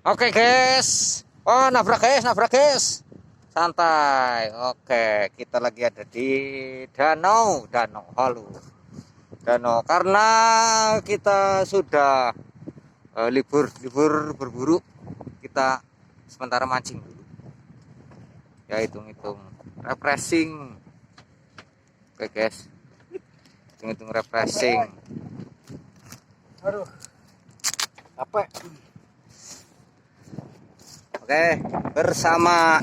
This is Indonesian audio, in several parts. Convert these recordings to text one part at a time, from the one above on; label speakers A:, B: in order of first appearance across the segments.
A: Oke guys. Oh, nabrak guys, nabrak guys. Santai. Oke, kita lagi ada di danau, danau Halu. Danau karena kita sudah libur berburu. Kita sementara mancing dulu. Ya, hitung-hitung refreshing. Oke guys. Hitung-hitung refreshing.
B: Aduh, capek.
A: Oke, bersama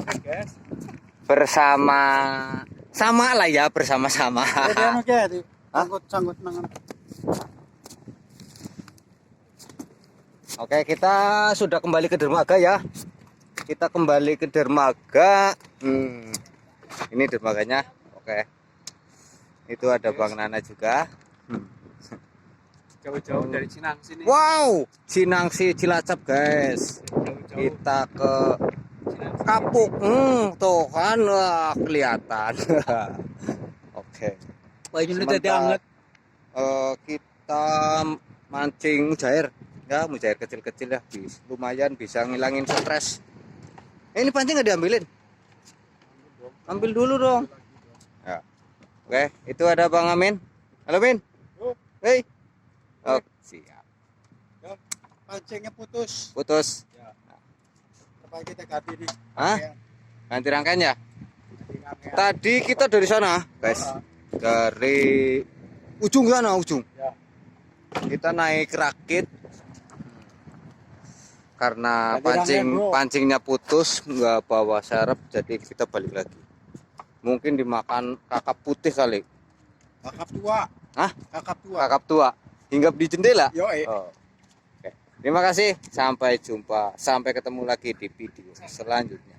A: sama lah ya, bersama-sama.
B: Sanggut mangan.
A: Oke, kita sudah kembali ke dermaga ya. Kita kembali ke dermaga. Ini dermaganya. Oke. Itu ada Bang Nana juga.
B: Jauh-jauh dari Cinangsi nih.
A: Wow, Cinangsi Cilacap guys. Kita ke Kapuk. Tuh kan kelihatan. Oke.
B: Ini udah dianget.
A: Kita mancing mujair. Ya, mujair kecil-kecil ya. Lumayan bisa ngilangin stres. Ini pancing nggak diambilin? Ambil dulu dong. Ya. Oke, itu ada Bang Amin. Halo Min. Hei. Oh, siap.
B: Pancingnya putus.
A: Putus.
B: Ya. Apa kita ganti nih?
A: Hah? Ganti rangkaian ya?
B: Ganti rangkaian.
A: Tadi kita dari sana, guys. Dari ujung sana, ujung.
B: Ya.
A: Kita naik rakit karena
B: Ganti rangkaian, bro.
A: pancingnya putus, nggak bawa serep, jadi kita balik lagi. Mungkin dimakan kakap putih kali.
B: Kakap tua.
A: Hah?
B: Kakap tua.
A: Kakap tua. Hinggap di jendela.
B: Yo,
A: Oh. Oke. Terima kasih. Sampai jumpa. Sampai ketemu lagi di video selanjutnya.